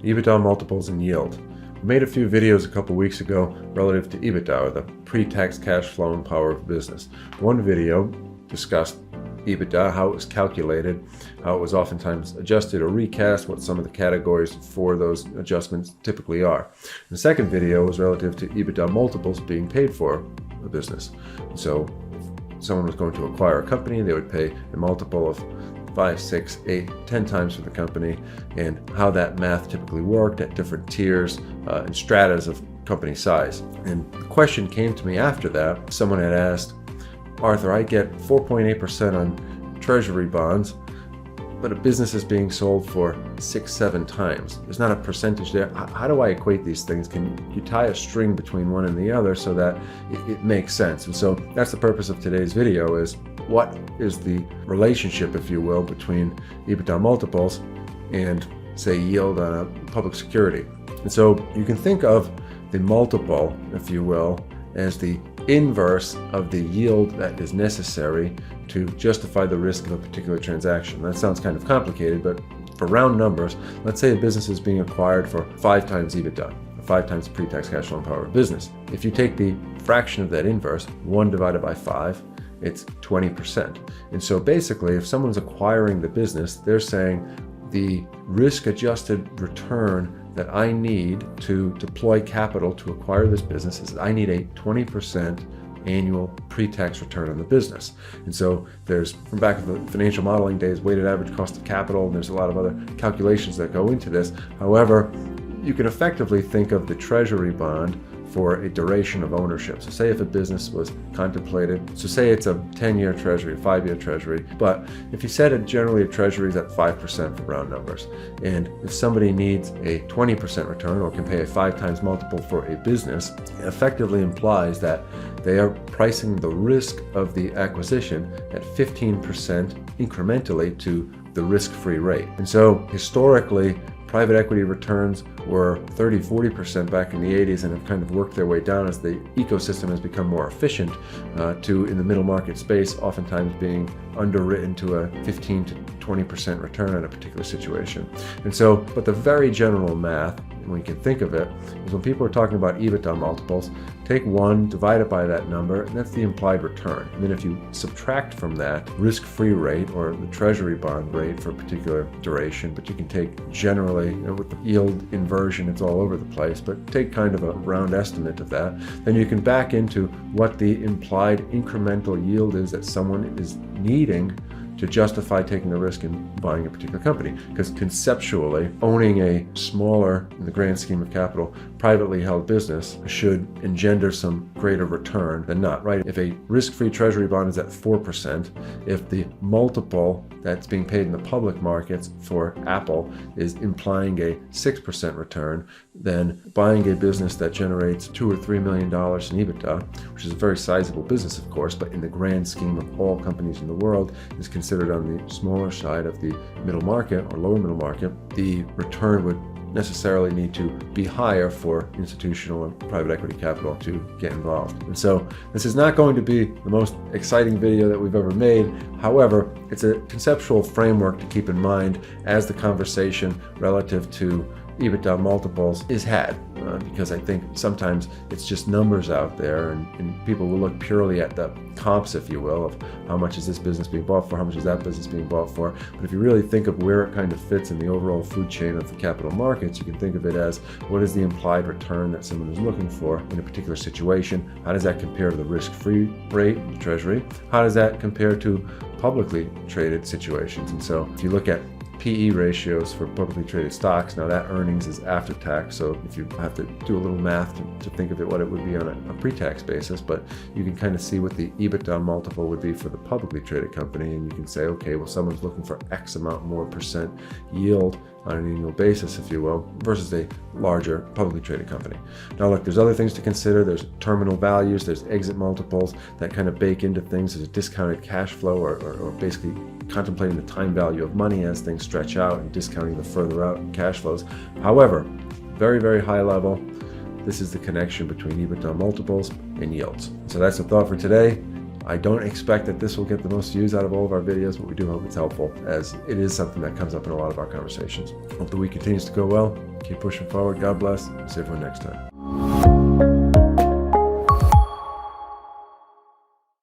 EBITDA multiples and yield. We made a few videos a couple weeks ago relative to EBITDA, or the pre-tax cash flow and power of business. One video discussed EBITDA, how it was calculated, how it was oftentimes adjusted or recast, what some of the categories for those adjustments typically are. The second video was relative to EBITDA multiples being paid for a business. So if someone was going to acquire a company, they would pay a multiple of 5, 6, 8, 10 times for the company, and how that math typically worked at different tiers and stratas of company size. And the question came to me after that. Someone had asked, Arthur, I get 4.8% on treasury bonds, but a business is being sold for 6, 7 times. There's not a percentage there. How do I equate these things? Can you tie a string between one and the other so that it makes sense? And so that's the purpose of today's video, is what is the relationship, if you will, between EBITDA multiples and, say, yield on a public security. And so you can think of the multiple, if you will, as the inverse of the yield that is necessary to justify the risk of a particular transaction. That sounds kind of complicated, but for round numbers, let's say a business is being acquired for 5 times EBITDA, 5 times the pre-tax cash flow and power of business. If you take the fraction of that inverse, 1 divided by 5, it's 20%. And so basically, if someone's acquiring the business, they're saying the risk-adjusted return that I need to deploy capital to acquire this business is I need a 20% annual pre-tax return on the business. And so there's, from back in the financial modeling days, weighted average cost of capital, and there's a lot of other calculations that go into this. However, you can effectively think of the treasury bond for a duration of ownership. So say if a business was contemplated, so say it's a 10-year treasury, a 5-year treasury, but if you said it generally a treasury is at 5% for round numbers, and if somebody needs a 20% return or can pay a 5 times multiple for a business, it effectively implies that they are pricing the risk of the acquisition at 15% incrementally to the risk-free rate. And so historically, private equity returns were 30-40% back in the 80s and have kind of worked their way down as the ecosystem has become more efficient to, in the middle market space, oftentimes being underwritten to a 15 to 20% return on a particular situation. And so, but the very general math, when you can think of it, is when people are talking about EBITDA multiples, take 1, divide it by that number, and that's the implied return. And then if you subtract from that risk-free rate or the treasury bond rate for a particular duration, but you can take generally, with the yield inversion, it's all over the place, but take kind of a round estimate of that, then you can back into what the implied incremental yield is that someone is needing to justify taking the risk in buying a particular company. Because conceptually, owning a smaller, in the grand scheme of capital, privately held business should engender some greater return than not, right? If a risk-free treasury bond is at 4%, if the multiple that's being paid in the public markets for Apple is implying a 6% return, then buying a business that generates $2 or $3 million in EBITDA, which is a very sizable business, of course, but in the grand scheme of all companies in the world is considered on the smaller side of the middle market or lower middle market, the return would necessarily need to be higher for institutional and private equity capital to get involved. And so this is not going to be the most exciting video that we've ever made. However, it's a conceptual framework to keep in mind as the conversation relative to EBITDA multiples is had, because I think sometimes it's just numbers out there, and people will look purely at the comps, if you will, of how much is this business being bought for, how much is that business being bought for. But if you really think of where it kind of fits in the overall food chain of the capital markets, you can think of it as, what is the implied return that someone is looking for in a particular situation? How does that compare to the risk-free rate, the treasury? How does that compare to publicly traded situations? And so if you look at PE ratios for publicly traded stocks. Now that earnings is after tax, so if you have to do a little math to think of it, what it would be on a pre-tax basis, but you can kind of see what the EBITDA multiple would be for the publicly traded company, and you can say, okay, well, someone's looking for X amount more percent yield on an annual basis, if you will, versus a larger publicly traded company. Now look, there's other things to consider. There's terminal values, there's exit multiples that kind of bake into things. There's a discounted cash flow, or basically contemplating the time value of money as things stretch out and discounting the further out cash flows. However, very, very high level, this is the connection between EBITDA multiples and yields. So that's the thought for today. I don't expect that this will get the most views out of all of our videos, but we do hope it's helpful, as it is something that comes up in a lot of our conversations. Hope the week continues to go well. Keep pushing forward. God bless. See everyone next time.